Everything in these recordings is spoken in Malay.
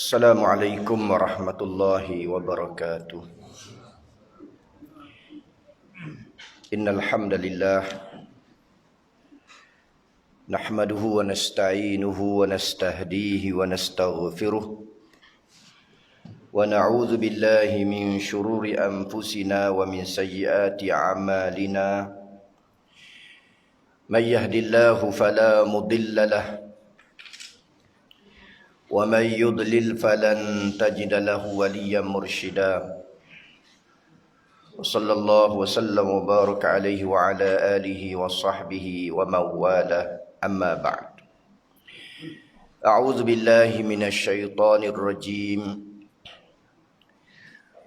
Assalamualaikum warahmatullahi wabarakatuh. Innal hamdalillah nahmaduhu wa nasta'inuhu wa nastahdihi wa nastaghfiruh wa na'udzu billahi min shururi anfusina wa min sayyiati a'malina. May yahdihillahu fala mudilla lahu ومن يضلل فلن تجد له وليا مرشدا وصلى الله وسلم وبارك عليه وعلى آله وصحبه ومن والاه أما بعد أعوذ بالله من الشيطان الرجيم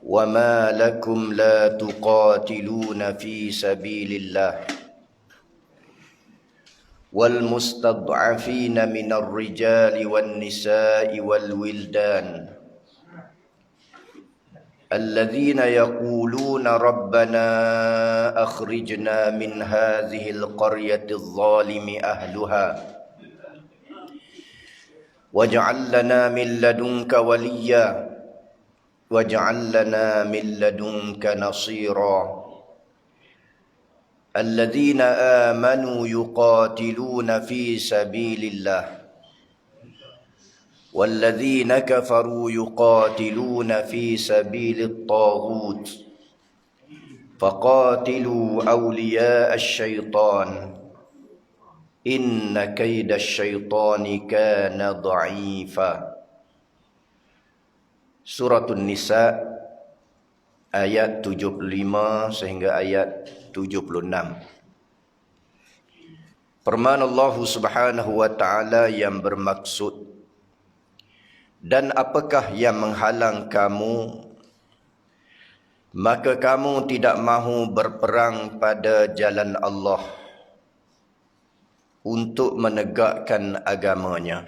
وما لكم لا تقاتلون في سبيل الله والمستضعفين من الرجال والنساء والولدان الذين يقولون ربنا أخرجنا من هذه القرية الظالم أهلها واجعل لنا من لدنك وليا واجعل لنا من لدنك نصيرا الذين آمنوا يقاتلون في سبيل الله والذين كفروا يقاتلون في سبيل الطاغوت فقاتلوا أولياء الشيطان إن كيد الشيطان كان ضعيفا. Surah An-Nisa ayat 75 sehingga ayat 76. Firman Allah Subhanahu wa taala yang bermaksud, dan apakah yang menghalang kamu maka kamu tidak mahu berperang pada jalan Allah untuk menegakkan agamanya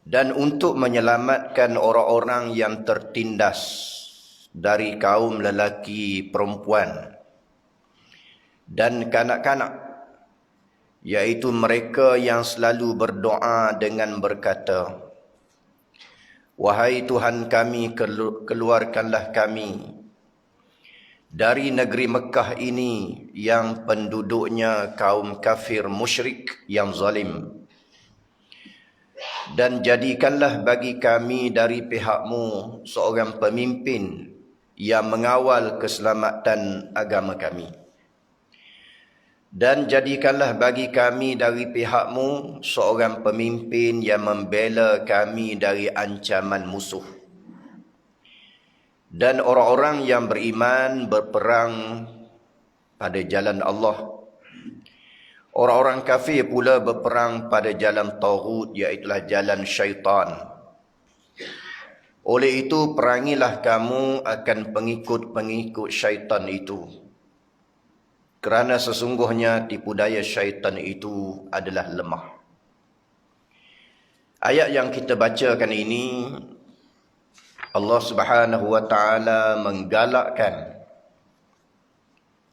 dan untuk menyelamatkan orang-orang yang tertindas dari kaum lelaki, perempuan dan kanak-kanak, yaitu mereka yang selalu berdoa dengan berkata, wahai Tuhan kami, keluarkanlah kami dari negeri Mekah ini yang penduduknya kaum kafir musyrik yang zalim, dan jadikanlah bagi kami dari pihakmu seorang pemimpin yang mengawal keselamatan agama kami, dan jadikanlah bagi kami dari pihakmu seorang pemimpin yang membela kami dari ancaman musuh. Dan orang-orang yang beriman berperang pada jalan Allah. Orang-orang kafir pula berperang pada jalan taghut, iaitulah jalan syaitan. Oleh itu perangilah kamu akan pengikut-pengikut syaitan itu, kerana sesungguhnya tipu daya syaitan itu adalah lemah. Ayat yang kita bacakan ini, Allah Subhanahu wa taala menggalakkan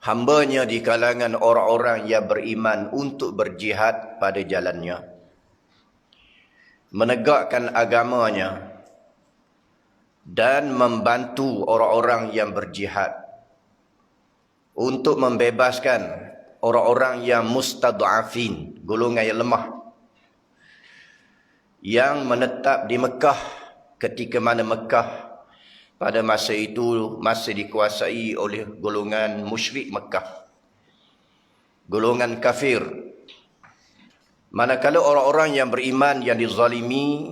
hamba-Nya di kalangan orang-orang yang beriman untuk berjihad pada jalannya, menegakkan agamanya dan membantu orang-orang yang berjihad untuk membebaskan orang-orang yang mustad'afin, golongan yang lemah, yang menetap di Mekah ketika mana Mekah pada masa itu masih dikuasai oleh golongan musyrik Mekah, golongan kafir. Manakala orang-orang yang beriman yang dizalimi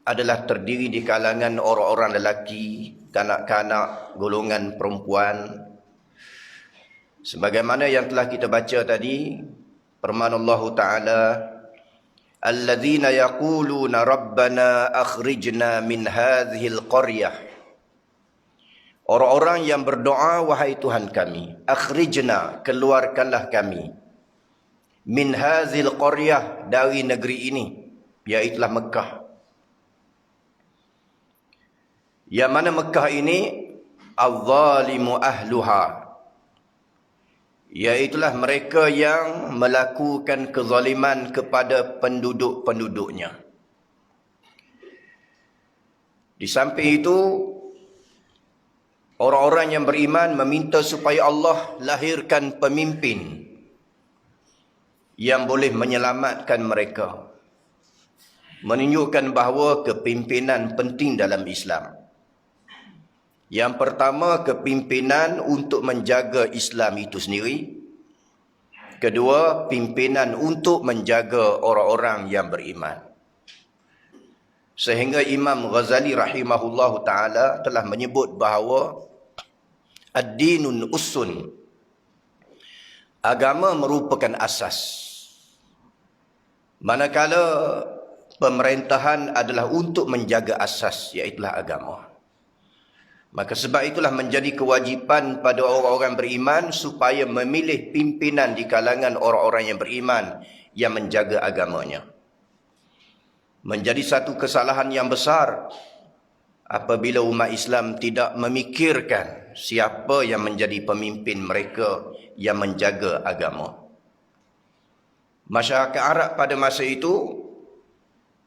adalah terdiri di kalangan orang-orang lelaki, kanak-kanak, golongan perempuan. Sebagaimana yang telah kita baca tadi, firman Allah Ta'ala, alladzina yaquluna rabbana akhrijna min hadhil qaryah. Orang-orang yang berdoa, wahai Tuhan kami, akhrijna, keluarkanlah kami, min hadhil qaryah, dari negeri ini, iaitulah Mekah. Yang mana Mekah ini al-zalimu ahluha, iaitulah mereka yang melakukan kezaliman kepada penduduk-penduduknya. Di samping itu, orang-orang yang beriman meminta supaya Allah lahirkan pemimpin yang boleh menyelamatkan mereka, menunjukkan bahawa kepimpinan penting dalam Islam. Yang pertama, kepimpinan untuk menjaga Islam itu sendiri. Kedua, pimpinan untuk menjaga orang-orang yang beriman. Sehingga Imam Ghazali rahimahullahu ta'ala telah menyebut bahawa ad-dinun ussun, agama merupakan asas. Manakala pemerintahan adalah untuk menjaga asas, iaitulah agama. Maka sebab itulah menjadi kewajipan pada orang-orang beriman supaya memilih pimpinan di kalangan orang-orang yang beriman yang menjaga agamanya. Menjadi satu kesalahan yang besar apabila umat Islam tidak memikirkan siapa yang menjadi pemimpin mereka yang menjaga agama. Masyarakat Arab pada masa itu,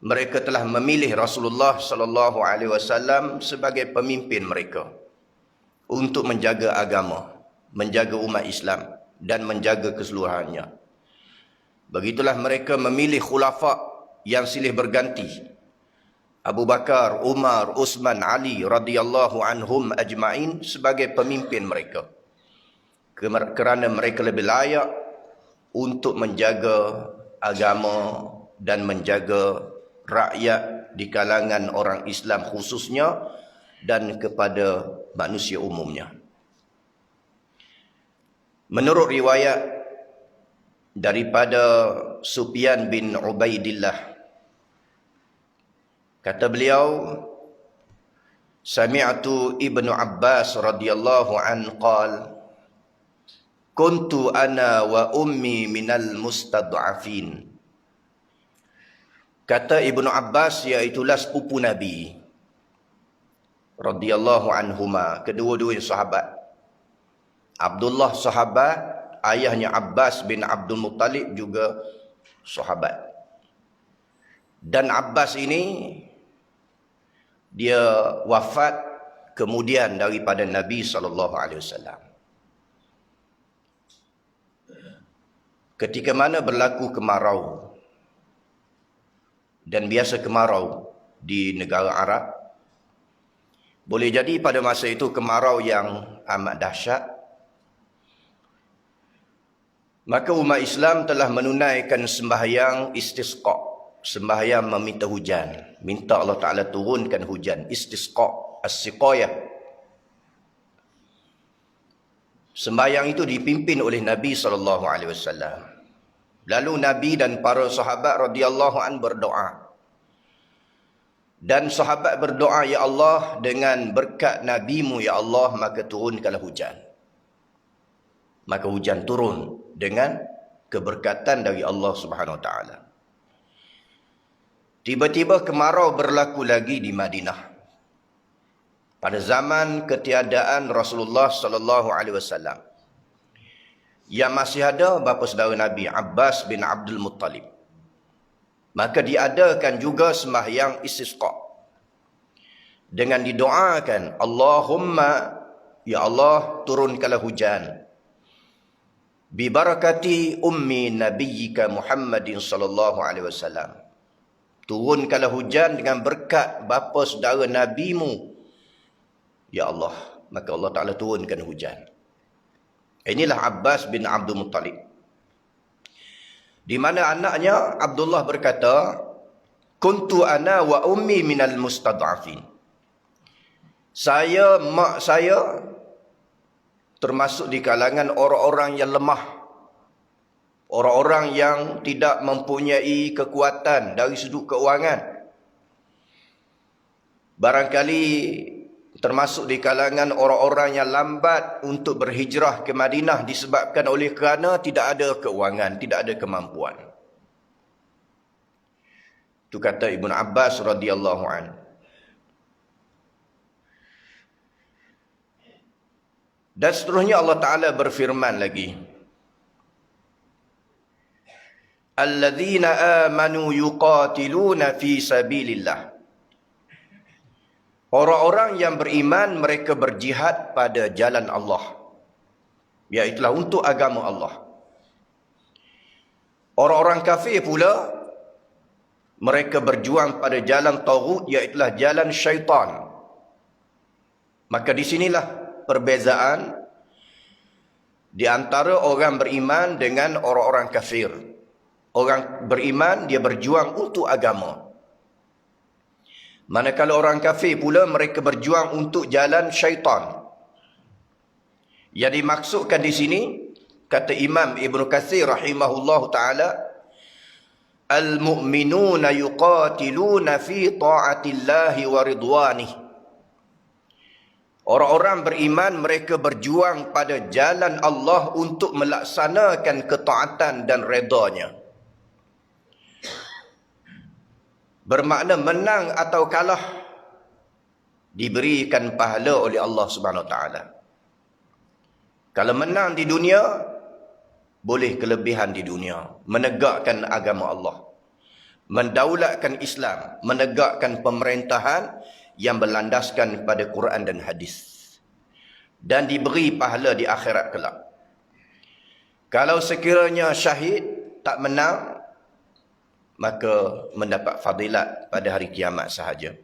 mereka telah memilih Rasulullah sallallahu alaihi wasallam sebagai pemimpin mereka untuk menjaga agama, menjaga umat Islam dan menjaga keseluruhannya. Begitulah mereka memilih khulafa yang silih berganti. Abu Bakar, Umar, Uthman, Ali radhiyallahu anhum ajma'in sebagai pemimpin mereka. Kerana mereka lebih layak untuk menjaga agama dan menjaga rakyat di kalangan orang Islam khususnya dan kepada manusia umumnya. Menurut riwayat daripada Sufyan bin Ubaidillah, kata beliau, sami'tu Ibnu Abbas radhiyallahu an qala, kuntu ana wa ummi minal mustad'afin. Kata Ibnu Abbas, iaitulah sepupu Nabi radhiyallahu anhuma, kedua-duanya sahabat. Abdullah sahabat, ayahnya Abbas bin Abdul Muttalib juga sahabat. Dan Abbas ini dia wafat kemudian daripada Nabi SAW. Ketika mana berlaku kemarau, dan biasa kemarau di negara Arab, boleh jadi pada masa itu kemarau yang amat dahsyat, maka umat Islam telah menunaikan sembahyang istisqa, sembahyang meminta hujan, minta Allah Ta'ala turunkan hujan, istisqa, as-siqayah. Sembahyang itu dipimpin oleh Nabi SAW. Lalu Nabi dan para sahabat radhiyallahu an berdoa. Dan sahabat berdoa, ya Allah, dengan berkat Nabi-Mu ya Allah, maka turunkanlah hujan. Maka hujan turun dengan keberkatan dari Allah Subhanahu Wa Taala. Tiba-tiba kemarau berlaku lagi di Madinah pada zaman ketiadaan Rasulullah sallallahu alaihi wasallam. Yang masih ada bapa saudara Nabi Abbas bin Abdul Muttalib. Maka diadakan juga sembahyang istisqa dengan didoakan, Allahumma, ya Allah, turunkanlah hujan bi barakati ummi nabiyyika Muhammadin sallallahu alaihi wasallam. Turunkanlah hujan dengan berkat bapa saudara Nabi-Mu ya Allah. Maka Allah Ta'ala turunkan hujan. Inilah Abbas bin Abdul Muttalib. Di mana anaknya Abdullah berkata, kuntu ana wa ummi minal mustad'afin. Saya, mak saya termasuk di kalangan orang-orang yang lemah, orang-orang yang tidak mempunyai kekuatan dari sudut keuangan. Barangkali termasuk di kalangan orang-orang yang lambat untuk berhijrah ke Madinah disebabkan oleh kerana tidak ada keuangan, tidak ada kemampuan. Itu kata Ibnu Abbas radhiyallahu anhu. Dan seterusnya Allah Ta'ala berfirman lagi, alladzina amanu yuqatiluna fi sabilillah Orang-orang yang beriman mereka berjihad pada jalan Allah, iaitulah untuk agama Allah. Orang-orang kafir pula mereka berjuang pada jalan taghut, iaitulah jalan syaitan. Maka di sinilah perbezaan di antara orang beriman dengan orang-orang kafir. Orang beriman dia berjuang untuk agama. Manakala orang kafir pula mereka berjuang untuk jalan syaitan. Yang dimaksudkan di sini, kata Imam Ibn Katsir rahimahullah ta'ala, al-mu'minuna yuqatiluna fi ta'atillahi wa ridwanih. Orang-orang beriman mereka berjuang pada jalan Allah untuk melaksanakan ketaatan dan redanya. Bermakna menang atau kalah diberikan pahala oleh Allah Subhanahu Wa Taala. Kalau menang di dunia, boleh kelebihan di dunia, menegakkan agama Allah, mendaulatkan Islam, menegakkan pemerintahan yang berlandaskan pada Quran dan hadis, dan diberi pahala di akhirat kelak. Kalau sekiranya syahid tak menang, maka mendapat fadilat pada hari kiamat sahaja.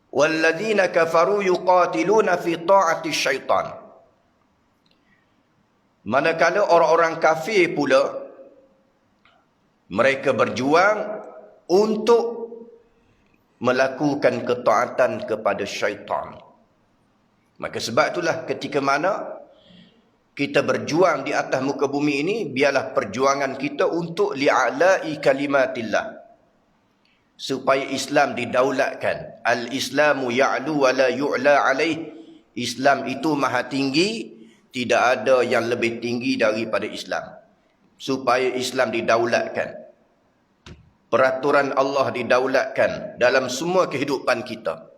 Walladzina kafaru yuqatiluna fi ta'ati syaitan. Manakala orang-orang kafir pula mereka berjuang untuk melakukan ketaatan kepada syaitan. Maka sebab itulah ketika mana kita berjuang di atas muka bumi ini, biarlah perjuangan kita untuk li'ala'i kalimatillah, supaya Islam didaulatkan. Al-Islamu ya'lu wa la yu'la alaih. Islam itu maha tinggi, tidak ada yang lebih tinggi daripada Islam. Supaya Islam didaulatkan, peraturan Allah didaulatkan dalam semua kehidupan kita.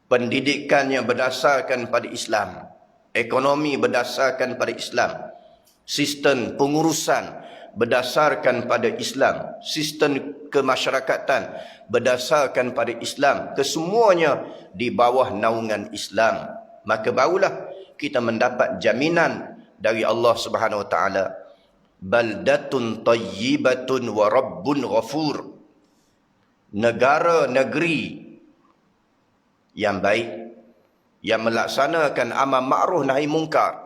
Pendidikannya berdasarkan pada Islam, ekonomi berdasarkan pada Islam, sistem pengurusan berdasarkan pada Islam, sistem kemasyarakatan berdasarkan pada Islam, kesemuanya di bawah naungan Islam. Maka barulah kita mendapat jaminan dari Allah Subhanahu Wa Taala, baldatun tayyibatun wa rabbun ghafur. Negara, negeri yang baik, yang melaksanakan amal ma'ruf nahi mungkar,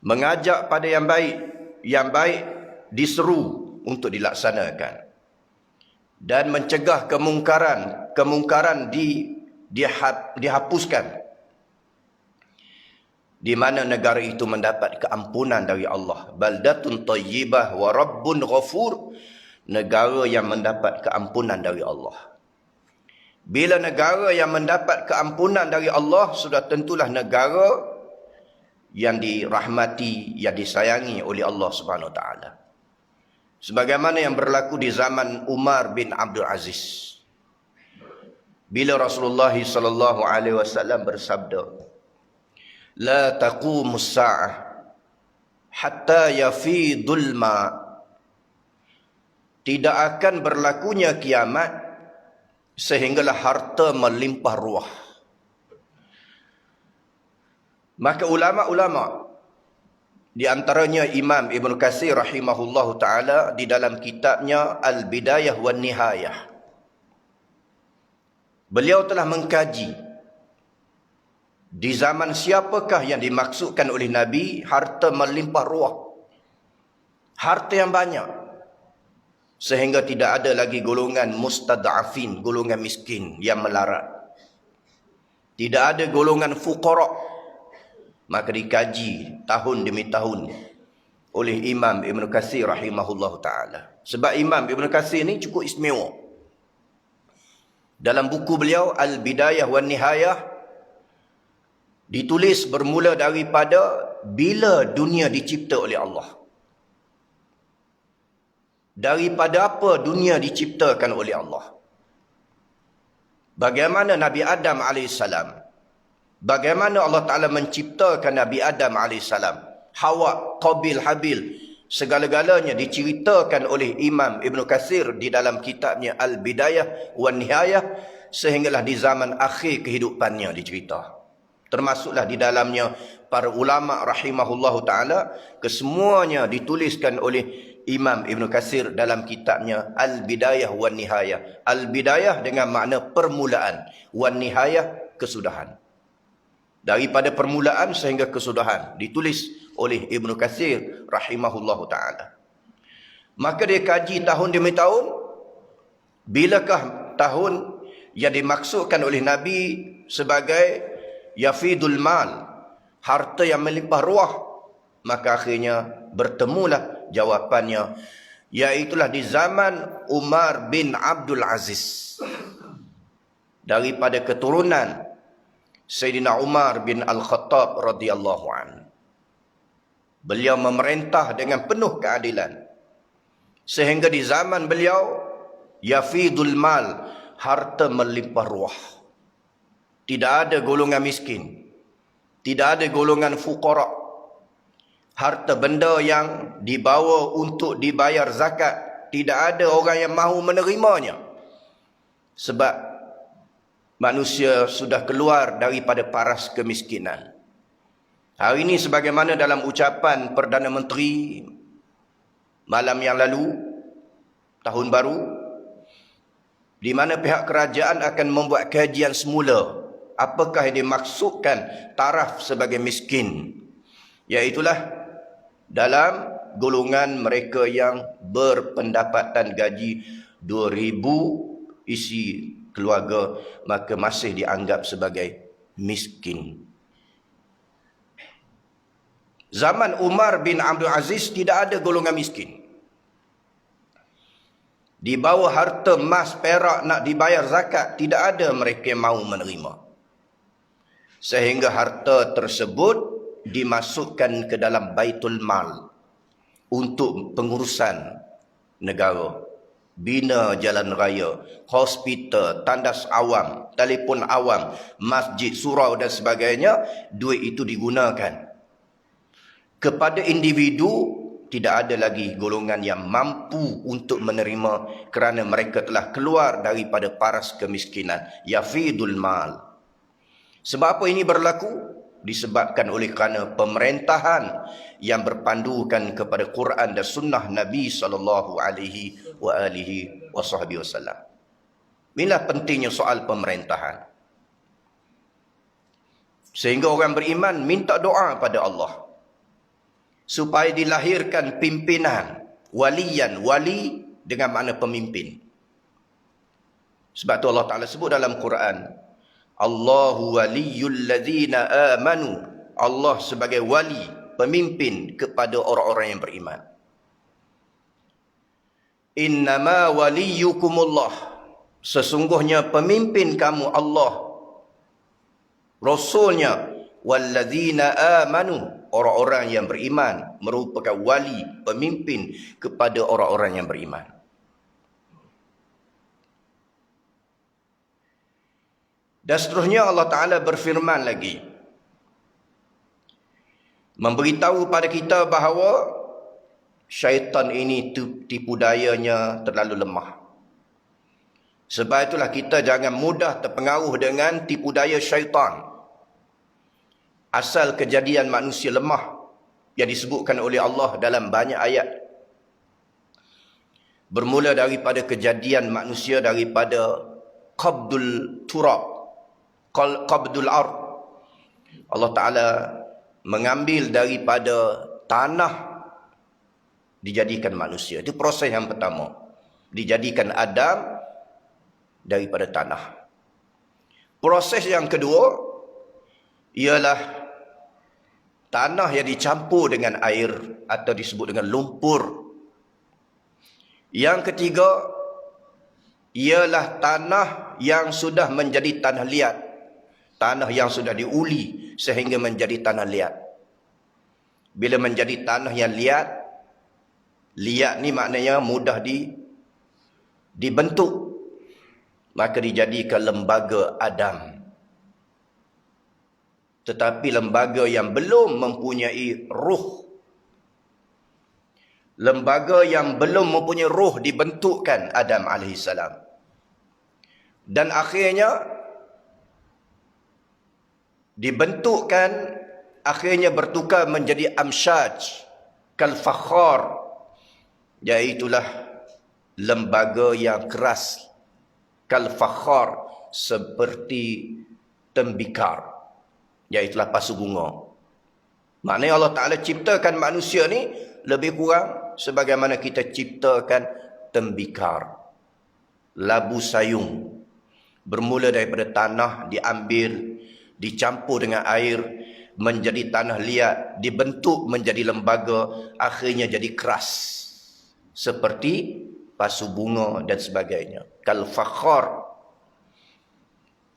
mengajak pada yang baik diseru untuk dilaksanakan, dan mencegah kemungkaran dihapuskan, di mana negara itu mendapat keampunan dari Allah. Baldatun tayyibah wa rabbun ghafur, negara yang mendapat keampunan dari Allah. Bila negara yang mendapat keampunan dari Allah, sudah tentulah negara yang dirahmati, yang disayangi oleh Allah Subhanahu Wa Taala. Sebagaimana yang berlaku di zaman Umar bin Abdul Aziz. Bila Rasulullah sallallahu alaihi wasallam bersabda, "La taqumus sa'ah hatta yafidul ma." Tidak akan berlakunya kiamat sehinggalah harta melimpah ruah. Maka ulama-ulama, di antaranya Imam Ibn Katsir rahimahullahu ta'ala di dalam kitabnya Al-Bidayah wan Nihayah, beliau telah mengkaji di zaman siapakah yang dimaksudkan oleh Nabi harta melimpah ruah, harta yang banyak, sehingga tidak ada lagi golongan mustad'afin, golongan miskin yang melarat. Tidak ada golongan fuqara. Maka dikaji tahun demi tahun oleh Imam Ibn Katsir rahimahullah ta'ala. Sebab Imam Ibn Katsir ini cukup istimewa. Dalam buku beliau Al-Bidayah wan Nihayah, ditulis bermula daripada bila dunia dicipta oleh Allah. Daripada apa dunia diciptakan oleh Allah. Bagaimana Nabi Adam AS, bagaimana Allah Ta'ala menciptakan Nabi Adam AS, Hawa, Qabil, Habil, segala-galanya diceritakan oleh Imam Ibn Katsir di dalam kitabnya Al-Bidayah wan Nihayah, sehinggalah di zaman akhir kehidupannya dicerita. Termasuklah di dalamnya para ulama rahimahullahu ta'ala, kesemuanya dituliskan oleh Imam Ibn Katsir dalam kitabnya Al-Bidayah wan Nihayah. Al-Bidayah dengan makna permulaan, wan Nihayah kesudahan. Daripada permulaan sehingga kesudahan ditulis oleh Ibn Katsir rahimahullahu ta'ala. Maka dia kaji tahun demi tahun. Bilakah tahun yang dimaksudkan oleh Nabi sebagai yafidul mal, harta yang melimpah ruah? Maka akhirnya bertemulah jawapannya, iaitulah di zaman Umar bin Abdul Aziz, daripada keturunan Sayyidina Umar bin Al-Khattab radhiyallahu anhu. Beliau memerintah dengan penuh keadilan, sehingga di zaman beliau yafidul mal, harta melimpah ruah. Tidak ada golongan miskin, tidak ada golongan fuqara. Harta benda yang dibawa untuk dibayar zakat, tidak ada orang yang mahu menerimanya. Sebab manusia sudah keluar daripada paras kemiskinan. Hari ini sebagaimana dalam ucapan Perdana Menteri malam yang lalu, tahun baru, di mana pihak kerajaan akan membuat kajian semula apakah yang dimaksudkan taraf sebagai miskin, iaitulah dalam golongan mereka yang berpendapatan gaji 2,000 isi keluarga, maka masih dianggap sebagai miskin. Zaman Umar bin Abdul Aziz tidak ada golongan miskin. Di bawah harta emas perak nak dibayar zakat, tidak ada mereka yang mahu menerima. Sehingga harta tersebut dimasukkan ke dalam Baitul Mal untuk pengurusan negara. Bina jalan raya, hospital, tandas awam, telefon awam, masjid, surau dan sebagainya. Duit itu digunakan. Kepada individu, tidak ada lagi golongan yang mampu untuk menerima kerana mereka telah keluar daripada paras kemiskinan. Yafidul mal. Sebab apa ini berlaku? Disebabkan oleh kerana pemerintahan yang berpandukan kepada Quran dan sunnah Nabi SAW. Inilah pentingnya soal pemerintahan. Sehingga orang beriman minta doa pada Allah supaya dilahirkan pimpinan, walian, wali dengan makna pemimpin. Sebab tu Allah Ta'ala sebut dalam Quran, Allahu waliyul ladzina amanu. Allah sebagai wali, pemimpin kepada orang-orang yang beriman. Innama waliyukumullah. Sesungguhnya pemimpin kamu Allah, Rasulnya, walladzina amanu. Orang-orang yang beriman merupakan wali, pemimpin kepada orang-orang yang beriman. Dan seterusnya Allah Ta'ala berfirman lagi, memberitahu pada kita bahawa syaitan ini tipu dayanya terlalu lemah. Sebab itulah kita jangan mudah terpengaruh dengan tipu daya syaitan. Asal kejadian manusia lemah yang disebutkan oleh Allah dalam banyak ayat. Bermula daripada kejadian manusia daripada qabdul turab, qabdul ard. Allah Ta'ala mengambil daripada tanah dijadikan manusia. Itu proses yang pertama. Dijadikan Adam daripada tanah. Proses yang kedua ialah tanah yang dicampur dengan air atau disebut dengan lumpur. Yang ketiga ialah tanah yang sudah menjadi tanah liat. Tanah yang sudah diuli sehingga menjadi tanah liat. Bila menjadi tanah yang liat, liat ni maknanya mudah dibentuk, maka dijadikan lembaga Adam. Tetapi lembaga yang belum mempunyai ruh, lembaga yang belum mempunyai ruh dibentukkan Adam AS. Dan akhirnya dibentukkan, akhirnya bertukar menjadi amsyaj, kal-fakhar, iaitulah lembaga yang keras, kal-fakhar, seperti tembikar, iaitulah pasu bunga. Maknanya Allah Ta'ala ciptakan manusia ni lebih kurang sebagaimana kita ciptakan tembikar, labu sayung. Bermula daripada tanah, diambil, dicampur dengan air, menjadi tanah liat, dibentuk menjadi lembaga, akhirnya jadi keras, seperti pasu bunga dan sebagainya. Kal-fakhar.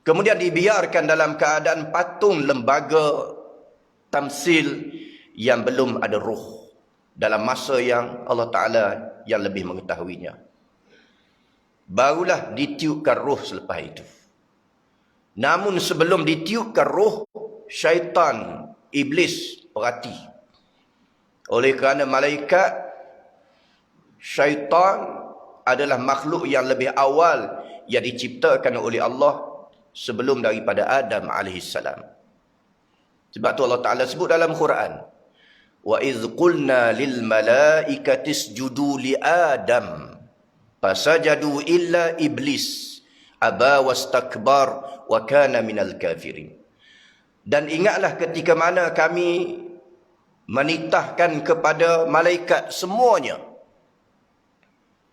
Kemudian dibiarkan dalam keadaan patung, lembaga tamsil yang belum ada ruh, dalam masa yang Allah Ta'ala yang lebih mengetahuinya. Barulah ditiupkan ruh selepas itu. Namun sebelum ditiupkan ruh, syaitan, iblis berhati. Oleh kerana malaikat, syaitan adalah makhluk yang lebih awal yang diciptakan oleh Allah sebelum daripada Adam AS. Sebab tu Allah Ta'ala sebut dalam Quran, wa idh qulna lil malaikati isjudu li Adam fasajadu illa iblis aba wastakbar wa kana minal kafirin. Dan ingatlah ketika mana kami menitahkan kepada malaikat semuanya,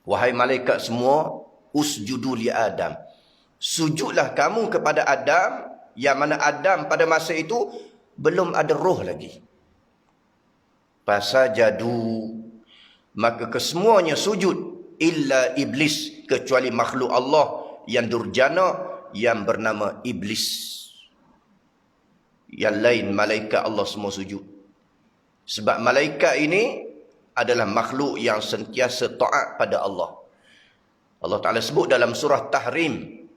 wahai malaikat semua, usjudu li Adam, sujudlah kamu kepada Adam, yang mana Adam pada masa itu belum ada roh lagi. Fasajadu, maka kesemuanya sujud, illa iblis, kecuali makhluk Allah yang durjana yang bernama iblis. Yang lain malaikat Allah semua sujud. Sebab malaikat ini adalah makhluk yang sentiasa taat pada Allah. Allah Ta'ala sebut dalam surah Tahrim,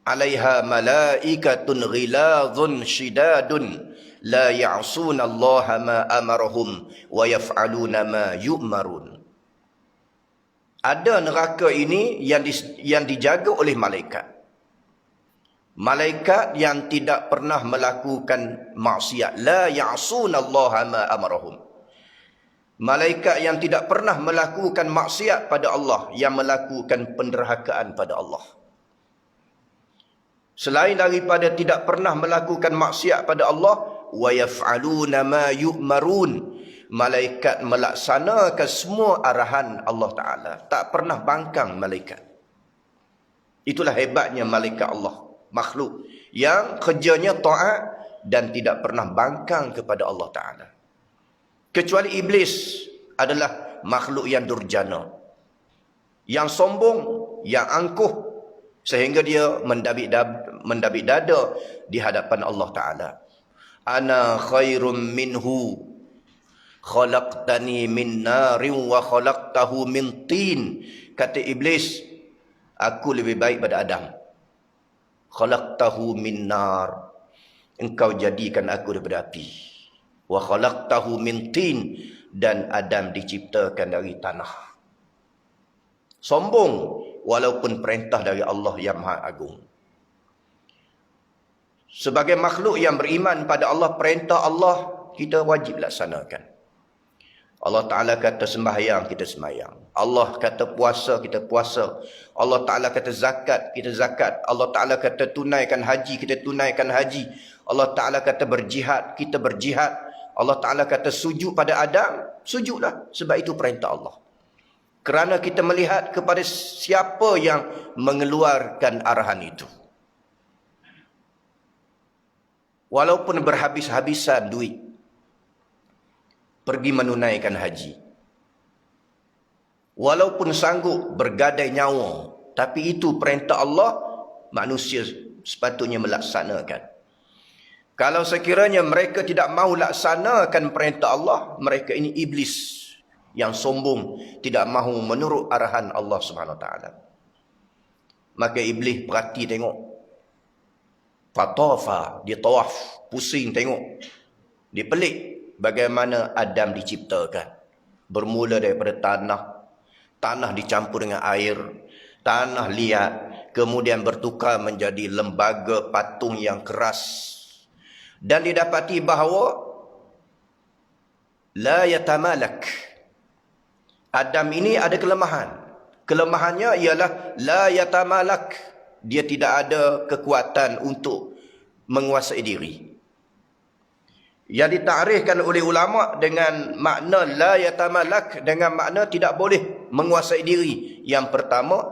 alaiha malaikatun ghilazun shidadun la ya'suna Allah ma amarahum wa yaf'aluna ma yu'marun. Ada neraka ini yang dijaga oleh malaikat. Malaikat yang tidak pernah melakukan maksiat. La ya'suna Allah ma amarahum. Malaikat yang tidak pernah melakukan maksiat pada Allah, yang melakukan penderhakaan pada Allah. Selain daripada tidak pernah melakukan maksiat pada Allah, wa yaf'aluna ma yu'marun, malaikat melaksanakan semua arahan Allah Ta'ala. Tak pernah bangkang malaikat. Itulah hebatnya malaikat Allah, makhluk yang kerjanya taat dan tidak pernah bangkang kepada Allah Ta'ala. Kecuali iblis adalah makhluk yang durjana, yang sombong, yang angkuh, sehingga dia mendabik dada di hadapan Allah Ta'ala. Ana khairum minhu khalaqtani min narin wa khalaqtahu min tin. Kata iblis, aku lebih baik pada Adam. Khalaqtahu min nar, engkau jadikan aku daripada api. Wa khalaqtahu min tin, dan Adam diciptakan dari tanah. Sombong, walaupun perintah dari Allah yang Maha Agung. Sebagai makhluk yang beriman pada Allah, perintah Allah kita wajib laksanakan. Allah Ta'ala kata sembahyang, kita sembahyang. Allah kata puasa, kita puasa. Allah Ta'ala kata zakat, kita zakat. Allah Ta'ala kata tunaikan haji, kita tunaikan haji. Allah Ta'ala kata berjihad, kita berjihad. Allah Ta'ala kata sujud pada Adam, sujudlah. Sebab itu perintah Allah. Kerana kita melihat kepada siapa yang mengeluarkan arahan itu. Walaupun berhabis-habisan duit, pergi menunaikan haji. Walaupun sanggup bergadai nyawa, tapi itu perintah Allah, manusia sepatutnya melaksanakan. Kalau sekiranya mereka tidak mahu laksanakan perintah Allah, mereka ini iblis yang sombong, tidak mahu menurut arahan Allah Subhanahu Wa Taala. Maka iblis perhati tengok. Fatafa, dia tawaf, pusing tengok. Dia pelik bagaimana Adam diciptakan. Bermula daripada tanah. Tanah dicampur dengan air. Tanah liat. kemudian bertukar menjadi lembaga patung yang keras. Dan didapati bahawa la yatamalak. Adam ini ada kelemahan. Kelemahannya ialah la yatamalak. Dia tidak ada kekuatan untuk menguasai diri. Yang ditakrifkan oleh ulama dengan makna la yatamalak, dengan makna tidak boleh menguasai diri. Yang pertama,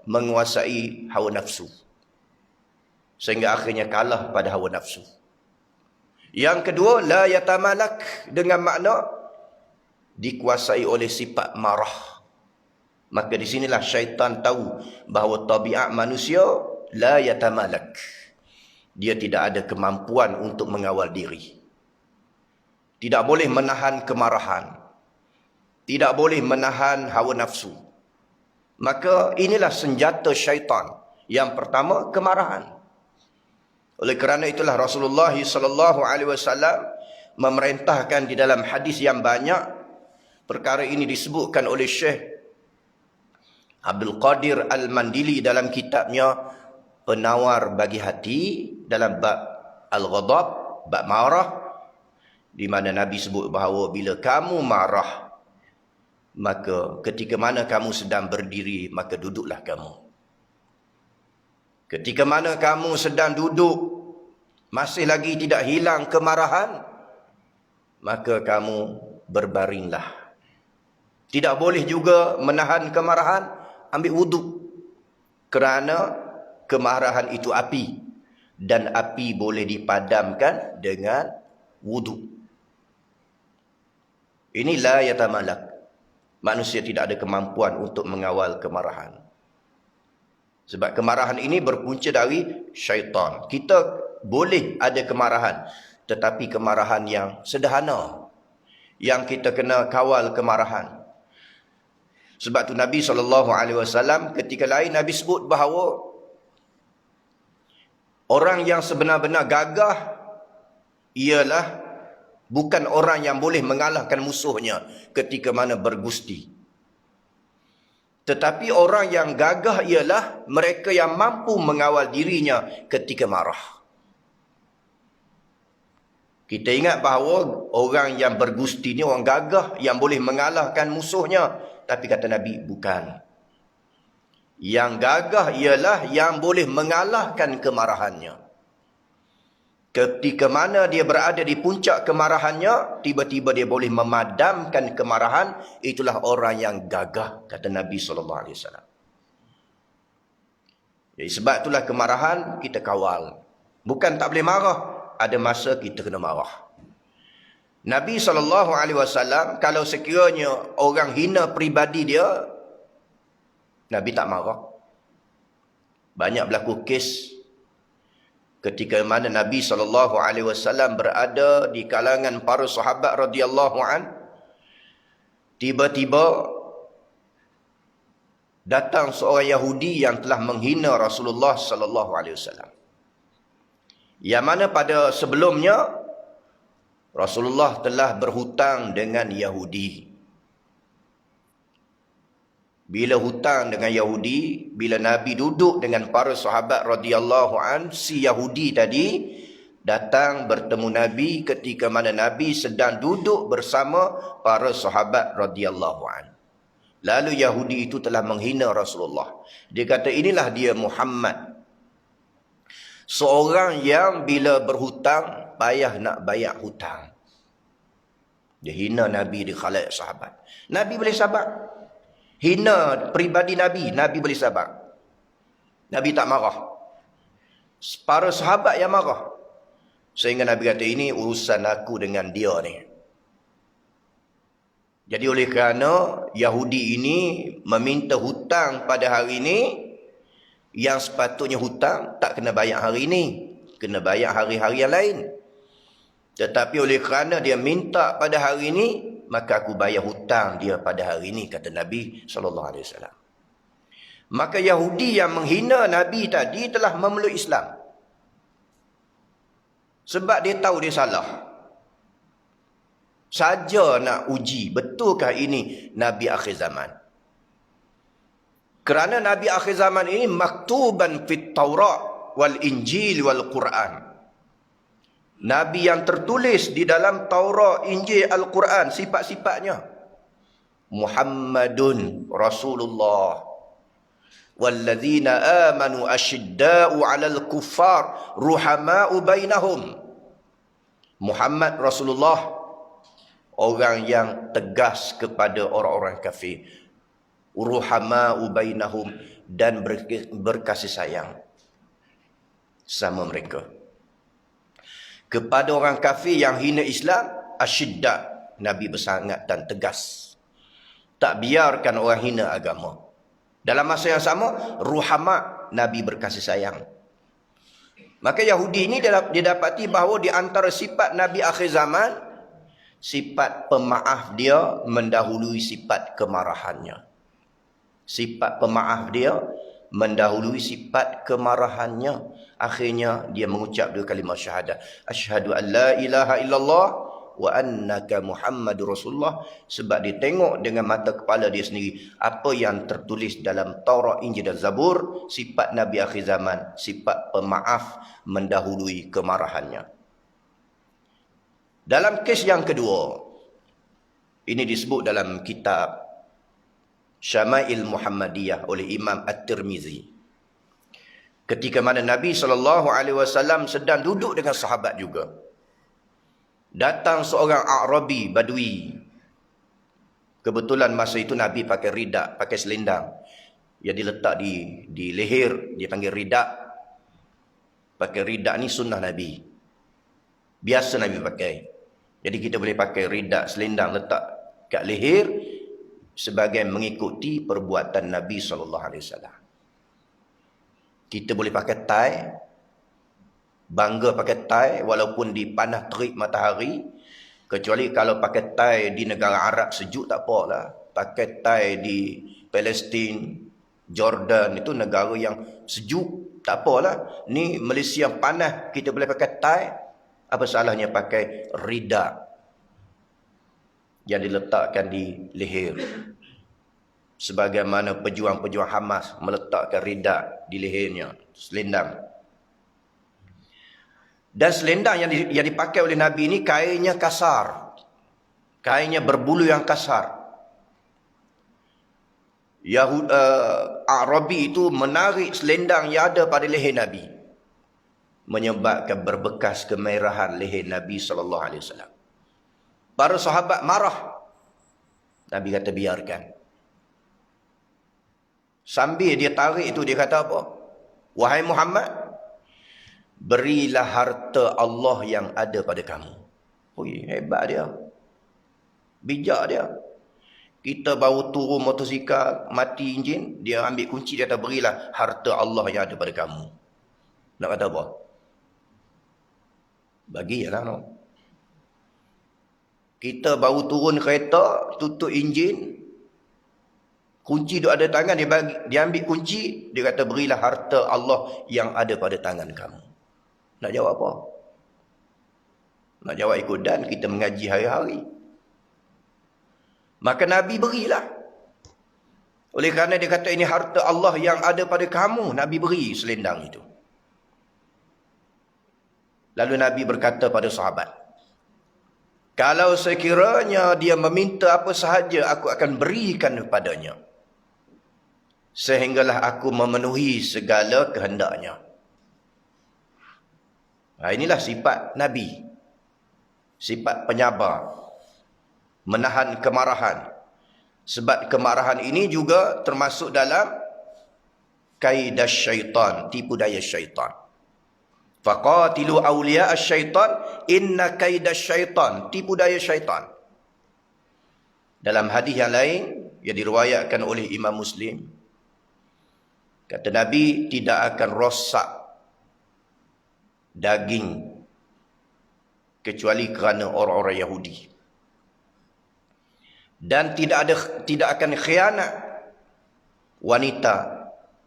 menguasai hawa nafsu, sehingga akhirnya kalah pada hawa nafsu. Yang kedua, la yatamalak dengan makna dikuasai oleh sifat marah. Maka di sinilah syaitan tahu bahawa tabiat manusia la yatamalak. Dia tidak ada kemampuan untuk mengawal diri. Tidak boleh menahan kemarahan. Tidak boleh menahan hawa nafsu. Maka inilah senjata syaitan. Yang pertama, kemarahan. Oleh kerana itulah Rasulullah SAW memerintahkan di dalam hadis yang banyak. Perkara ini disebutkan oleh Syekh Abdul Qadir Al-Mandili dalam kitabnya Penawar Bagi Hati, dalam bab Al-Ghadab, bab marah, di mana Nabi sebut bahawa bila kamu marah, maka ketika mana kamu sedang berdiri, maka duduklah kamu. Ketika mana kamu sedang duduk, masih lagi tidak hilang kemarahan, maka kamu berbaringlah. Tidak boleh juga menahan kemarahan, ambil wuduk. Kerana kemarahan itu api, dan api boleh dipadamkan dengan wuduk. Ini la yatamalak. Manusia tidak ada kemampuan untuk mengawal kemarahan. Sebab kemarahan ini berpunca dari syaitan. Kita boleh ada kemarahan, tetapi kemarahan yang sederhana, yang kita kena kawal kemarahan. Sebab tu Nabi SAW ketika lain Nabi sebut bahawa orang yang sebenar-benar gagah ialah bukan orang yang boleh mengalahkan musuhnya ketika mana bergusti. Tetapi orang yang gagah ialah mereka yang mampu mengawal dirinya ketika marah. Kita ingat bahawa orang yang bergusti ni orang gagah yang boleh mengalahkan musuhnya. Tapi kata Nabi, bukan. Yang gagah ialah yang boleh mengalahkan kemarahannya. Ketika mana dia berada di puncak kemarahannya, tiba-tiba dia boleh memadamkan kemarahan. Itulah orang yang gagah, kata Nabi SAW. Jadi sebab itulah kemarahan kita kawal. Bukan tak boleh marah, ada masa kita kena marah. Nabi SAW, kalau sekiranya orang hina peribadi dia, Nabi tak marah. Banyak berlaku kes ketika mana Nabi SAW berada di kalangan para sahabat radhiyallahu an, tiba-tiba datang seorang Yahudi yang telah menghina Rasulullah SAW. Yang mana pada sebelumnya Rasulullah telah berhutang dengan Yahudi. Bila hutang dengan Yahudi, bila Nabi duduk dengan para sahabat radhiyallahu an, si Yahudi tadi datang bertemu Nabi ketika mana Nabi sedang duduk bersama para sahabat radhiyallahu an. Lalu Yahudi itu telah menghina Rasulullah. Dia kata, inilah dia Muhammad, seorang yang bila berhutang payah nak bayar hutang. Dia hina Nabi di khalayak sahabat. Nabi boleh sabar. Hina peribadi Nabi, Nabi boleh sabar. Nabi tak marah. Para sahabat yang marah. Sehingga Nabi kata, ini urusan aku dengan dia ni. Jadi oleh kerana Yahudi ini meminta hutang pada hari ini, yang sepatutnya hutang tak kena bayar hari ini, kena bayar hari-hari yang lain. Tetapi oleh kerana dia minta pada hari ini, maka aku bayar hutang dia pada hari ini, kata Nabi SAW. Maka Yahudi yang menghina Nabi tadi telah memeluk Islam. Sebab dia tahu dia salah. Saja nak uji, betulkah ini Nabi akhir zaman? Kerana Nabi akhir zaman ini maktuban fit Taurat wal Injil wal Quran. Nabi yang tertulis di dalam Taurat, Injil, Al-Quran, sifat-sifatnya. Muhammadun Rasulullah. Walladzina amanu asyidda'u 'alal kuffar ruhama'u bainahum. Muhammad Rasulullah, orang yang tegas kepada orang-orang kafir. Ruhama'u bainahum, dan berkasih sayang sama mereka. Kepada orang kafir yang hina Islam, asyidda, Nabi bersangat dan tegas. Tak biarkan orang hina agama. Dalam masa yang sama, ruhama, Nabi berkasih sayang. Maka Yahudi ini didapati bahawa di antara sifat Nabi akhir zaman, sifat pemaaf dia mendahului sifat kemarahannya. Sifat pemaaf dia mendahului sifat kemarahannya. Akhirnya dia mengucap dua kalimah syahadah. Asyhadu an la ilaha illallah wa annaka Muhammadur Rasulullah. Sebab dia tengok dengan mata kepala dia sendiri apa yang tertulis dalam Taurat, Injil dan Zabur. Sifat Nabi akhir zaman, sifat pemaaf mendahului kemarahannya. Dalam kes yang kedua, ini disebut dalam kitab Syama'il Muhammadiyah oleh Imam At-Tirmizi. Ketika mana Nabi SAW sedang duduk dengan sahabat juga, datang seorang Arabi Badui. Kebetulan masa itu Nabi pakai ridak, pakai selendang yang diletak di leher, dia panggil ridak. Pakai ridak ni sunnah Nabi, biasa Nabi pakai. Jadi kita boleh pakai ridak, selendang letak kat leher sebagai mengikuti perbuatan Nabi SAW. Kita boleh pakai tie, bangga pakai tie walaupun di panas terik matahari. Kecuali kalau pakai tie di negara Arab sejuk tak apalah. Pakai tie di Palestin, Jordan, itu negara yang sejuk, tak apalah. Ni Malaysia yang panas, kita boleh pakai tie. Apa salahnya pakai rida yang diletakkan di leher? Sebagaimana pejuang-pejuang Hamas meletakkan rida di lehernya, selendang. Dan selendang yang dipakai oleh Nabi ini kainnya kasar. Kainnya berbulu yang kasar. Arabi itu menarik selendang yang ada pada leher Nabi, menyebabkan berbekas kemerahan leher Nabi SAW. Para sahabat marah. Nabi kata biarkan. Sambil dia tarik itu, dia kata apa? Wahai Muhammad, berilah harta Allah yang ada pada kamu. Oi, hebat dia. Bijak dia. Kita baru turun motosikal, mati enjin, dia ambil kunci, dia kata berilah harta Allah yang ada pada kamu. Nak kata apa? Bagilah no. Kita baru turun kereta, tutup enjin, kunci duk ada tangan, dia ambil kunci, dia kata berilah harta Allah yang ada pada tangan kamu. Nak jawab apa? Nak jawab ikut dan kita mengaji hari-hari. Maka Nabi berilah. Oleh kerana dia kata ini harta Allah yang ada pada kamu, Nabi beri selendang itu. Lalu Nabi berkata pada sahabat, kalau sekiranya dia meminta apa sahaja, aku akan berikan kepadanya, sehinggalah aku memenuhi segala kehendaknya. Inilah sifat Nabi. Sifat penyabar. Menahan kemarahan. Sebab kemarahan ini juga termasuk dalam kaidah syaitan, tipu daya syaitan. Faqatilu awliya syaitan inna kaidah syaitan, tipu daya syaitan. Dalam hadis yang lain yang diriwayatkan oleh Imam Muslim, kata Nabi, tidak akan rosak daging kecuali kerana orang-orang Yahudi. Dan tidak akan khianat wanita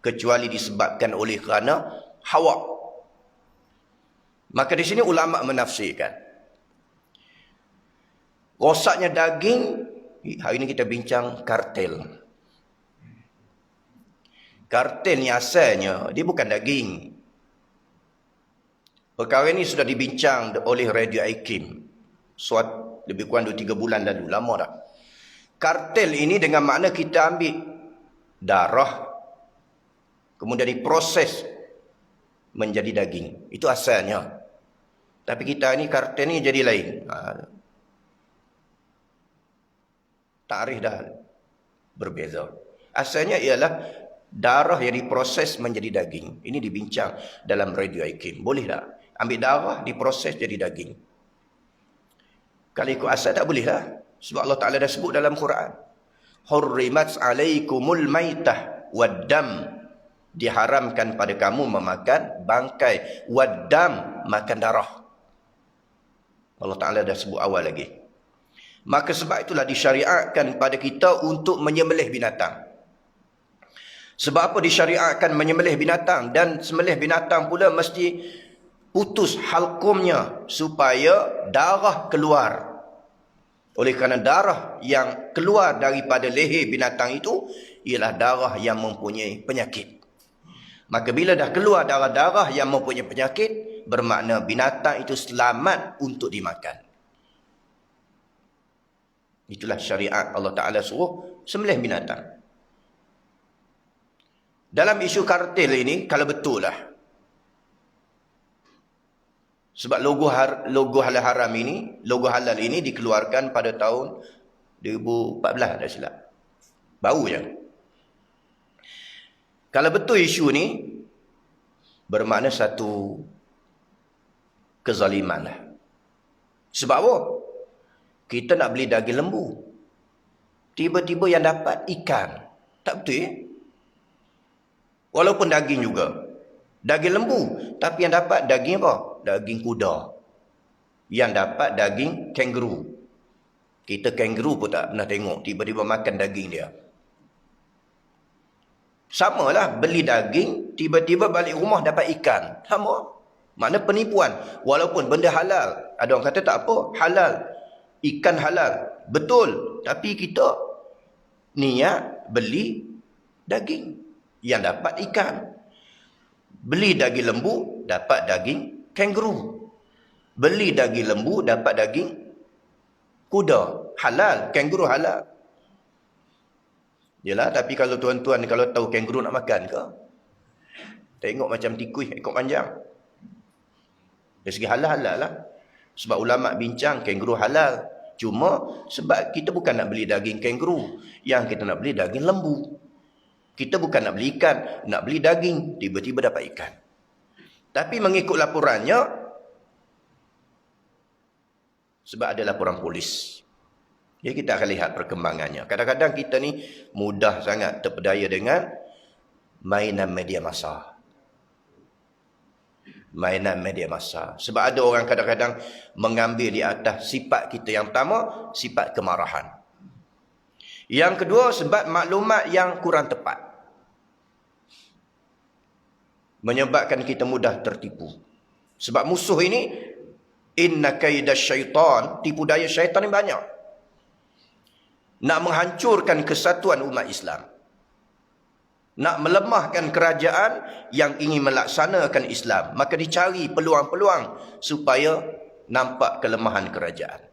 kecuali disebabkan oleh kerana Hawa. Maka di sini ulama menafsirkan rosaknya daging. Hari ini kita bincang kartel. Kartel ni asalnya, dia bukan daging. Perkara ini sudah dibincang oleh Radio Aikim. Lebih kurang 2-3 bulan lalu. Lama dah. Kartel ini dengan makna kita ambil darah, kemudian diproses menjadi daging. Itu asalnya. Tapi kita ni kartel ni jadi lain. Takrif dah berbeza. Asalnya ialah darah yang diproses menjadi daging. Ini dibincang dalam Radio Aikim. Boleh tak? Ambil darah, diproses jadi daging. Kalau ikut asal tak boleh lah. Sebab Allah Ta'ala dah sebut dalam Quran. Hurrimat alaikumul maitah waddam. Diharamkan pada kamu memakan bangkai. Waddam, makan darah. Allah Ta'ala dah sebut awal lagi. Maka sebab itulah disyariatkan pada kita untuk menyembelih binatang. Sebab apa disyariatkan menyembelih binatang? Dan sembelih binatang pula mesti putus halkumnya supaya darah keluar. Oleh kerana darah yang keluar daripada leher binatang itu ialah darah yang mempunyai penyakit. Maka bila dah keluar darah-darah yang mempunyai penyakit, bermakna binatang itu selamat untuk dimakan. Itulah syariat Allah Ta'ala suruh sembelih binatang. Dalam isu kartel ini, kalau betul lah. Sebab logo halal haram ini, logo halal ini dikeluarkan pada tahun 2014 dah silap. Baru je. Kalau betul isu ni, bermakna satu kezaliman lah. Sebab apa? Kita nak beli daging lembu. Tiba-tiba yang dapat ikan. Tak betul ya? Walaupun daging juga. Daging lembu. Tapi yang dapat daging apa? Daging kuda. Yang dapat daging kangaroo. Kita kangaroo pun tak pernah tengok. Tiba-tiba makan daging dia. Sama lah. Beli daging. Tiba-tiba balik rumah dapat ikan. Sama. Makna penipuan. Walaupun benda halal. Ada orang kata tak apa. Halal. Ikan halal. Betul. Tapi kita niat beli daging. Yang dapat ikan. Beli daging lembu, dapat daging kangaroo. Beli daging lembu, dapat daging kuda. Halal, kangaroo halal. Yalah, tapi kalau tuan-tuan kalau tahu kangaroo nak makan ke? Tengok macam tikus ekor panjang. Dari segi halal-halal lah. Sebab ulama' bincang kangaroo halal. Cuma sebab kita bukan nak beli daging kangaroo. Yang kita nak beli daging lembu. Kita bukan nak beli ikan, nak beli daging. Tiba-tiba dapat ikan. Tapi mengikut laporannya, sebab ada laporan polis. Jadi kita akan lihat perkembangannya. Kadang-kadang kita ni mudah sangat terpedaya dengan mainan media massa. Mainan media massa. Sebab ada orang kadang-kadang mengambil di atas sifat kita yang pertama, sifat kemarahan. Yang kedua, sebab maklumat yang kurang tepat. Menyebabkan kita mudah tertipu. Sebab musuh ini, inna kaidah syaitan, tipu daya syaitan ini banyak. Nak menghancurkan kesatuan umat Islam. Nak melemahkan kerajaan yang ingin melaksanakan Islam. Maka dicari peluang-peluang supaya nampak kelemahan kerajaan.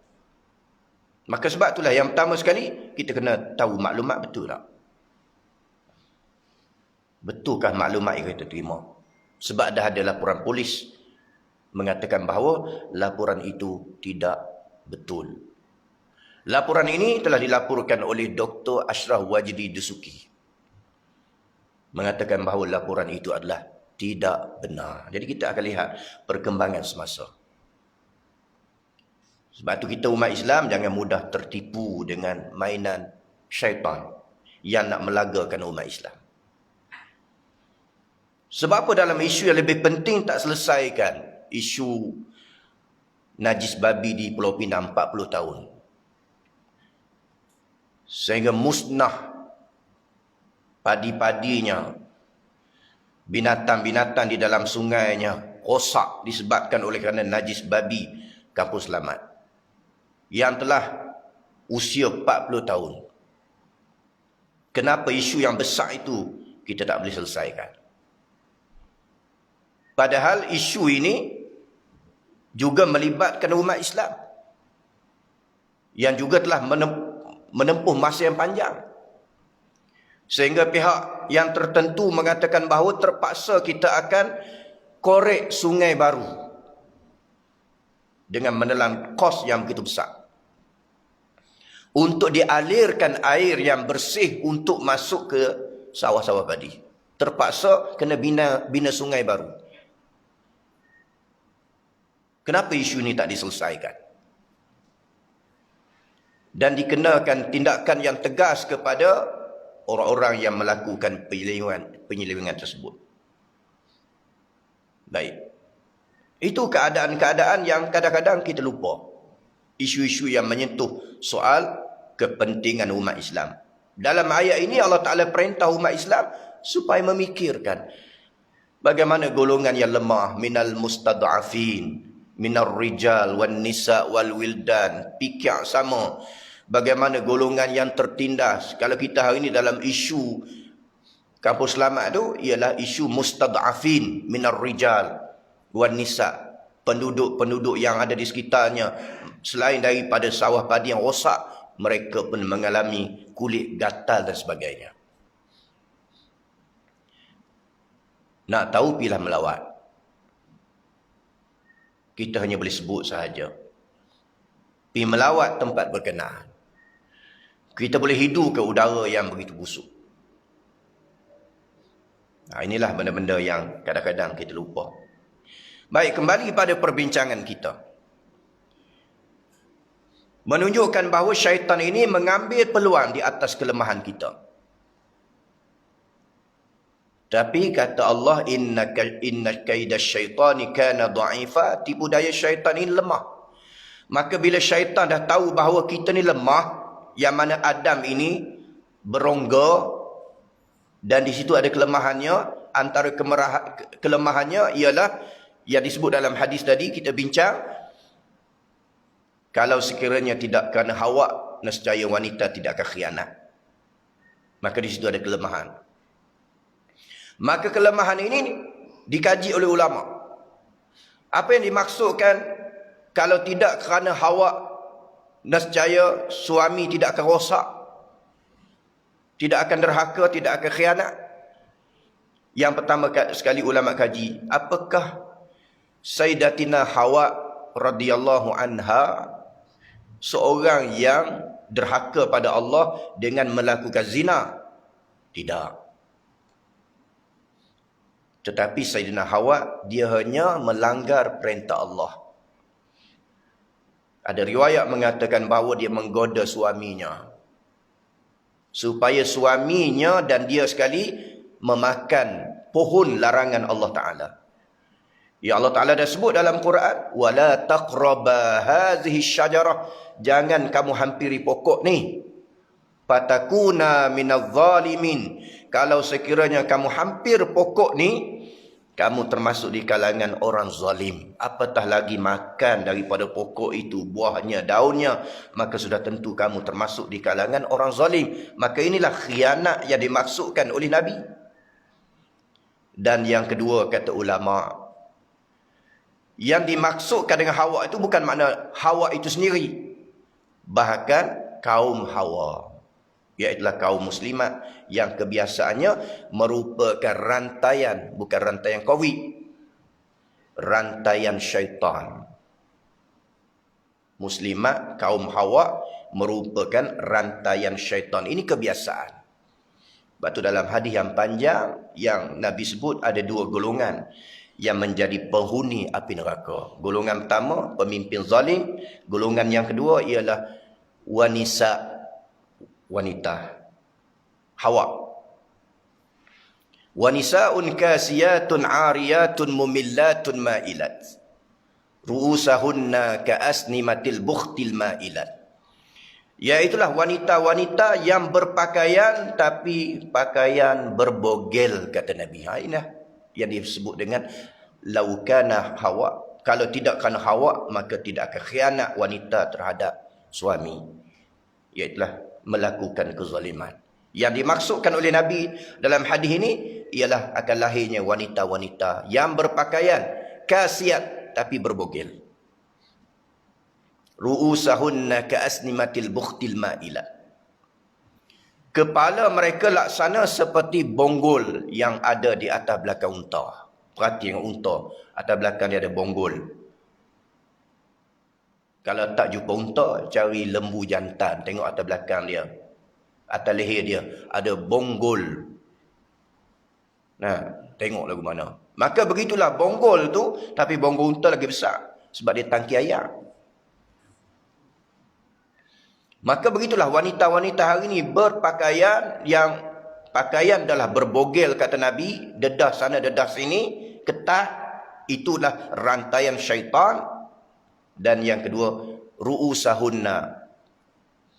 Maka sebab itulah yang pertama sekali, kita kena tahu maklumat betul tak? Betulkah maklumat yang kita terima? Sebab dah ada laporan polis mengatakan bahawa laporan itu tidak betul. Laporan ini telah dilaporkan oleh Dr. Ashraf Wajdi Dusuki. Mengatakan bahawa laporan itu adalah tidak benar. Jadi kita akan lihat perkembangan semasa. Sebab itu kita umat Islam jangan mudah tertipu dengan mainan syaitan yang nak melagakan umat Islam. Sebab apa dalam isu yang lebih penting tak selesaikan? Isu najis babi di Pulau Pinang 40 tahun. Sehingga musnah padi-padinya, binatang-binatang di dalam sungainya rosak disebabkan oleh kerana najis babi Kampung Selamat. Yang telah usia 40 tahun. Kenapa isu yang besar itu kita tak boleh selesaikan. Padahal isu ini juga melibatkan umat Islam yang juga telah menempuh masa yang panjang. Sehingga pihak yang tertentu mengatakan bahawa terpaksa kita akan korek sungai baru dengan menelan kos yang begitu besar untuk dialirkan air yang bersih untuk masuk ke sawah-sawah padi. Terpaksa kena bina sungai baru. Kenapa isu ini tak diselesaikan? Dan dikenakan tindakan yang tegas kepada orang-orang yang melakukan penyelewengan tersebut. Baik. Itu keadaan-keadaan yang kadang-kadang kita lupa. Isu-isu yang menyentuh soal kepentingan umat Islam. Dalam ayat ini Allah Ta'ala perintah umat Islam supaya memikirkan bagaimana golongan yang lemah, minal mustad'afin, minar rijal wan nisa wal wildan. Fikir sama. Bagaimana golongan yang tertindas. Kalau kita hari ini dalam isu kampus selamat tu ialah isu mustad'afin minar rijal wan nisa, penduduk-penduduk yang ada di sekitarnya, selain daripada sawah padi yang rosak, mereka pun mengalami kulit gatal dan sebagainya. Nak tahu pilah melawat, kita hanya boleh sebut sahaja. Pergi melawat tempat berkenaan, kita boleh hidu ke udara yang begitu busuk. Inilah benda-benda yang kadang-kadang kita lupa. Baik, kembali pada perbincangan kita. Menunjukkan bahawa syaitan ini mengambil peluang di atas kelemahan kita. Tapi kata Allah, inna kaidash syaitani kana dha'ifa, tipu daya syaitan ini lemah. Maka bila syaitan dah tahu bahawa kita ni lemah, yang mana Adam ini berongga dan di situ ada kelemahannya, antara kelemahannya ialah yang disebut dalam hadis tadi kita bincang, kalau sekiranya tidak kerana Hawa, nescaya wanita tidak akan khianat. Maka di situ ada kelemahan. Maka kelemahan ini dikaji oleh ulama. Apa yang dimaksudkan kalau tidak kerana Hawa, nescaya suami tidak akan rosak, tidak akan derhaka, tidak akan khianat? Yang pertama sekali ulama kaji, apakah Sayyidatina Hawa radhiyallahu anha seorang yang derhaka pada Allah dengan melakukan zina? Tidak. Tetapi Sayyidina Hawa, dia hanya melanggar perintah Allah. Ada riwayat mengatakan bahawa dia menggoda suaminya supaya suaminya dan dia sekali memakan pohon larangan Allah Ta'ala. Ya, Allah Ta'ala dah sebut dalam Quran, wala taqraba hadhihi syajarah, jangan kamu hampiri pokok ni, fatakuna minadh zalimin, kalau sekiranya kamu hampir pokok ni, kamu termasuk di kalangan orang zalim. Apatah lagi makan daripada pokok itu, buahnya, daunnya, maka sudah tentu kamu termasuk di kalangan orang zalim. Maka inilah khianat yang dimaksudkan oleh Nabi. Dan yang kedua, kata ulama, yang dimaksudkan dengan Hawa itu bukan makna Hawa itu sendiri, bahkan kaum Hawa, iaitulah kaum muslimat yang kebiasaannya merupakan rantaian, bukan rantaian Covid, rantaian syaitan. Muslimat kaum Hawa merupakan rantaian syaitan. Ini kebiasaan. Sebab tu dalam hadis yang panjang yang Nabi sebut ada dua golongan yang menjadi penghuni api neraka. Golongan pertama, pemimpin zalim. Golongan yang kedua ialah wanita. Hawa. Wanisa'un kasiyatun 'ariyatun mumillatun ma'ilat. Ru'usahunna ka'asnimatil bukhtil ma'ilat. Iaitulah wanita-wanita yang berpakaian tapi pakaian berbogel, kata Nabi. Inilah yang disebut dengan laukana Hawa. Kalau tidak kerana Hawa, maka tidak akan khianat wanita terhadap suami. Iaitulah melakukan kezaliman. Yang dimaksudkan oleh Nabi dalam hadis ini ialah akan lahirnya wanita-wanita yang berpakaian kasiat tapi berbogel. Ru'usahunna ka'asnimatil bukhtil ma'ilah. Kepala mereka laksana seperti bonggol yang ada di atas belakang unta. Perhati dengan unta, atas belakang dia ada bonggol. Kalau tak jumpa unta, cari lembu jantan, tengok atas belakang dia. Atas leher dia ada bonggol. Nah, tengok lagu mana. Maka begitulah bonggol tu, tapi bonggol unta lagi besar sebab dia tangki ayam. Maka begitulah wanita-wanita hari ini berpakaian yang pakaian adalah berbogel kata Nabi, dedah sana dedah sini, ketat, itulah rantaian syaitan. Dan yang kedua, ru'usahunna,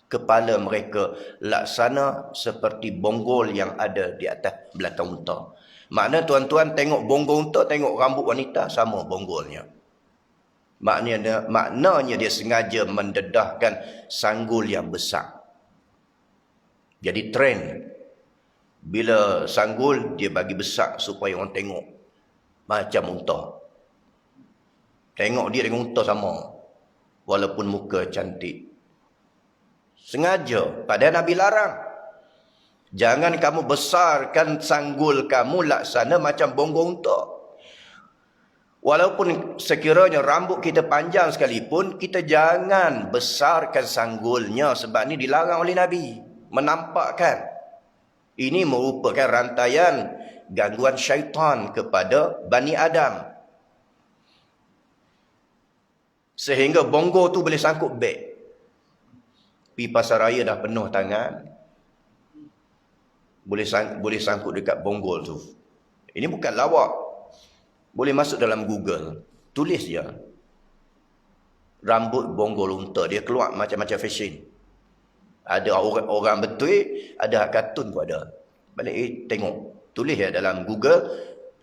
kepala mereka laksana seperti bonggol yang ada di atas belakang unta. Makna tuan-tuan tengok bonggol unta, tengok rambut wanita sama bonggolnya. Maknanya dia sengaja mendedahkan sanggul yang besar. Jadi trend, bila sanggul dia bagi besar supaya orang tengok macam unta. Tengok dia dengan unta sama, walaupun muka cantik. Sengaja, padahal Nabi larang. Jangan kamu besarkan sanggul kamu laksana macam bonggol unta. Walaupun sekiranya rambut kita panjang sekalipun, kita jangan besarkan sanggulnya sebab ini dilarang oleh Nabi. Menampakkan. Ini merupakan rantaian gangguan syaitan kepada Bani Adam. Sehingga bonggol tu boleh sangkut beg. Pi pasar raya dah penuh tangan. Boleh sangkut dekat bonggol tu. Ini bukan lawak. Boleh masuk dalam Google. Tulis je. Rambut bonggol unta. Dia keluar macam-macam fashion. Ada orang betul, ada kartun pun ada. Balik tengok. Tulis je dalam Google.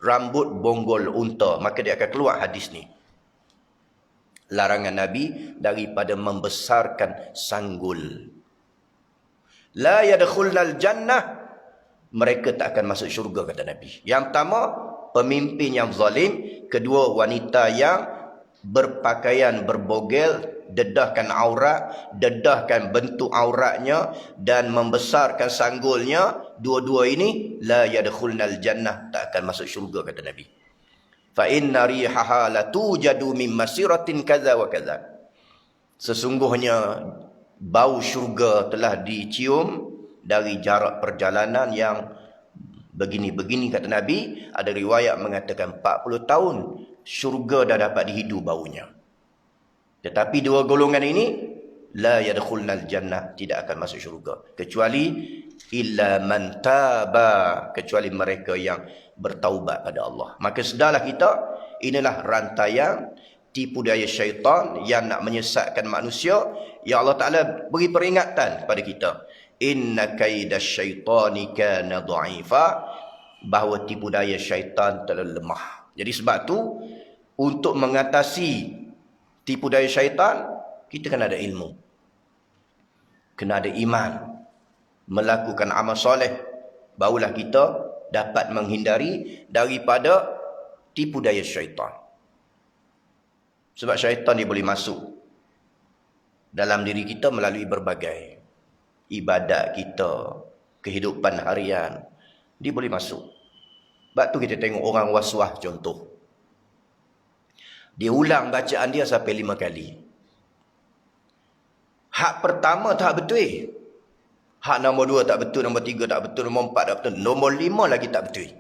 Rambut bonggol unta. Maka dia akan keluar hadis ni. Larangan Nabi daripada membesarkan sanggul. La yadkhulnal jannah. Mereka tak akan masuk syurga kata Nabi. Yang pertama, pemimpin yang zalim. Kedua, wanita yang berpakaian berbogel, dedahkan aurat, dedahkan bentuk auratnya dan membesarkan sanggulnya. Dua-dua ini la yadkhulnal jannah, tak akan masuk syurga kata Nabi. Fa inna rihaha la tujadu min masiratin kaza wa kaza. Sesungguhnya bau syurga telah dicium dari jarak perjalanan yang begini-begini kata Nabi. Ada riwayat mengatakan 40 tahun syurga dah dapat dihidu baunya. Tetapi dua golongan ini la yadkhulnal jannah, tidak akan masuk syurga kecuali illa man taba, kecuali mereka yang bertaubat pada Allah. Maka sedarlah kita, inilah rantaian tipu daya syaitan yang nak menyesatkan manusia. Ya Allah Ta'ala beri peringatan kepada kita. Inna kaidasyaitani kana dha'ifa, bahawa tipu daya syaitan telah lemah. Jadi sebab tu, untuk mengatasi tipu daya syaitan, kita kena ada ilmu. Kena ada iman. Melakukan amal soleh. Barulah kita dapat menghindari daripada tipu daya syaitan. Sebab syaitan dia boleh masuk dalam diri kita melalui berbagai ibadat kita, kehidupan harian. Dia boleh masuk. Sebab tu kita tengok orang waswas contoh. Dia ulang bacaan dia sampai 5 kali. Hak pertama tak betul. Hak nombor 2 tak betul, nombor 3 tak betul, nombor 4 tak betul, nombor 5 lagi tak betul.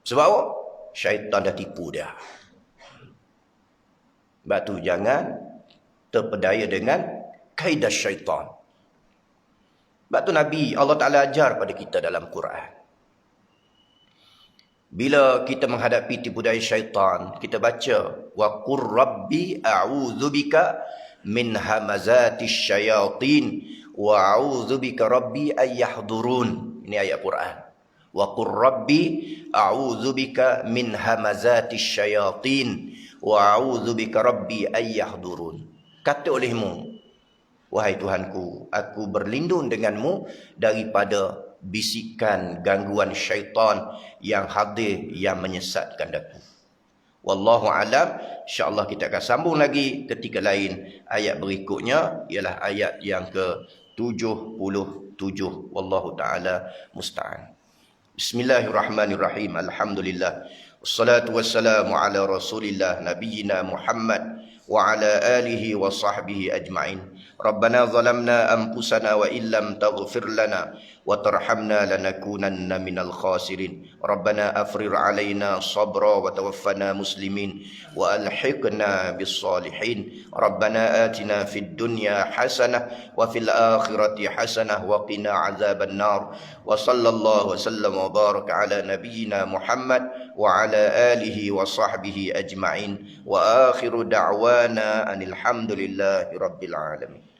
Sebab apa? Syaitan dah tipu dia. Sebab tu jangan terpedaya dengan kaidah syaitan. Sebab tu Nabi Allah Ta'ala ajar pada kita dalam Quran. Bila kita menghadapi tipu daya syaitan, kita baca wa qur rabbi a'udzubika min hamazatis syayatin wa a'udzubika rabbi ayyahdurun. Ini ayat Quran. Wa qur rabbi a'udzubika min hamazatis syayatin wa a'udzubika rabbi ayyahdurun. Kata olehmu, Wahai Tuhanku, aku berlindung denganmu daripada bisikan gangguan syaitan yang hadir yang menyesatkan aku. Wallahu alam. InsyaAllah kita akan sambung lagi ketika lain. Ayat berikutnya ialah ayat yang ke-77. Wallahu ta'ala musta'an. Bismillahirrahmanirrahim. Alhamdulillah. Wassalatu wassalamu ala rasulillah nabiyyina Muhammad wa ala alihi wa sahbihi ajma'in. Rabbana zalamna anfusana wa illam taghfir lana wa tarhamna lanakunanna minal khasirin. Rabbana afrigh alaina sabra wa tawaffana muslimin wa alhiqna bis salihin. Rabbana atina fid dunya hasanah wa fil akhirati hasanah wa qina azaban nar. Wa sallallahu wa sallam wa baraka ala nabiyyina Muhammad wa ala alihi wa sahbihi ajma'in. Wa akhiru da'wana anil hamdulillahi rabbil alamin.